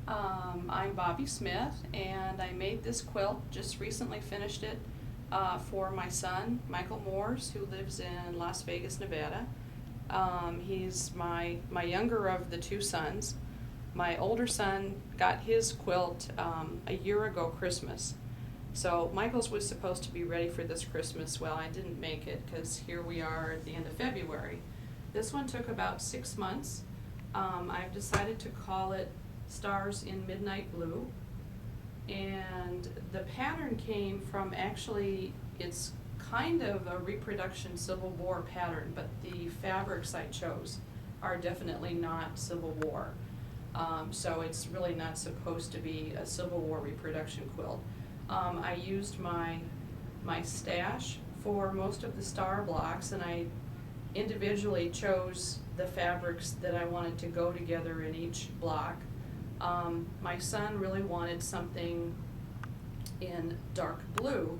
I'm Bobbie Smith, and I made this quilt, just recently finished it for my son, Michael Moores, who lives in Las Vegas, Nevada. He's my younger of the two sons. My older son got his quilt a year ago Christmas. So Michael's was supposed to be ready for this Christmas. Well, I didn't make it because here we are at the end of February. This one took about 6 months. I've decided to call it Stars in Midnight Blue. And the pattern came from, actually, it's kind of a reproduction Civil War pattern, but the fabrics I chose are definitely not Civil War. So it's really not supposed to be a Civil War reproduction quilt. I used my stash for most of the star blocks, and I individually chose the fabrics that I wanted to go together in each block. My son really wanted something in dark blue.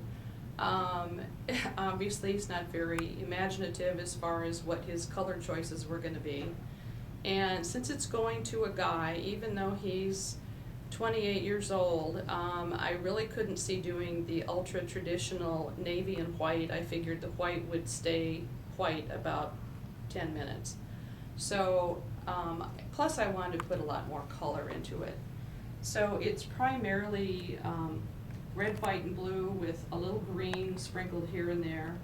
Obviously he's not very imaginative as far as what his color choices were going to be. And since it's going to a guy, even though he's 28 years old, I really couldn't see doing the ultra traditional navy and white. I figured the white would stay white about 10 minutes. So, plus I wanted to put a lot more color into it. So it's primarily red, white, and blue with a little green sprinkled here and there.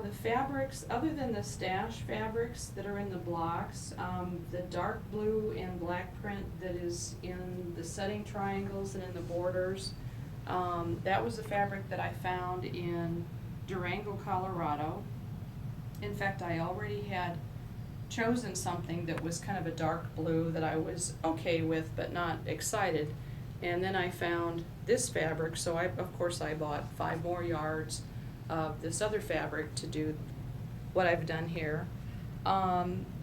The fabrics, other than the stash fabrics that are in the blocks, the dark blue and black print that is in the setting triangles and in the borders, that was the fabric that I found in Durango, Colorado. In fact, I already had chosen something that was kind of a dark blue that I was okay with but not excited. And then I found this fabric, so of course I bought 5 more yards of this other fabric to do what I've done here.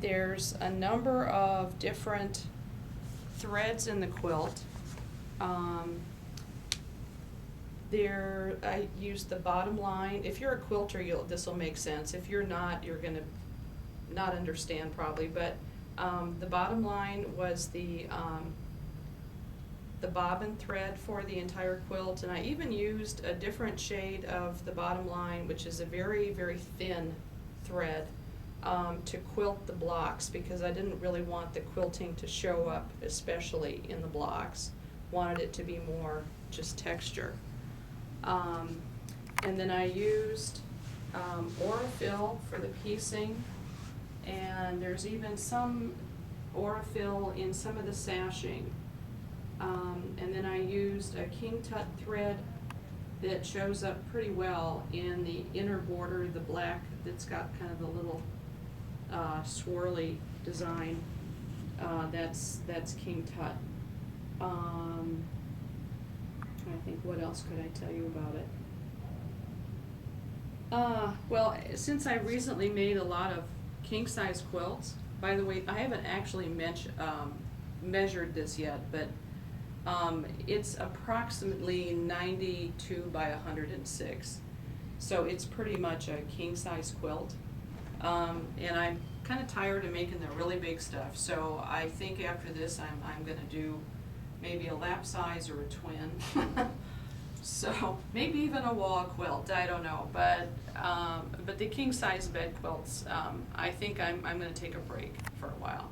There's a number of different threads in the quilt. I used the bottom line. If you're a quilter, this will make sense. If you're not, you're going to not understand probably. But the bottom line was the bobbin thread for the entire quilt, and I even used a different shade of the bottom line, which is a very, very thin thread, to quilt the blocks, because I didn't really want the quilting to show up, especially in the blocks. Wanted it to be more just texture. And then I used Aurifil for the piecing, and there's even some Aurifil in some of the sashing. And then I used a King Tut thread that shows up pretty well in the inner border, the black that's got kind of the little swirly design. That's King Tut. Trying to think, what else could I tell you about it? Well, since I recently made a lot of king-size quilts, by the way, I haven't actually measured this yet, but it's approximately 92 by 106. So it's pretty much a king-size quilt. And I'm kind of tired of making the really big stuff, so I think after this I'm going to do maybe a lap size or a twin. So maybe even a wall quilt, I don't know. But the king-size bed quilts, I think I'm going to take a break for a while.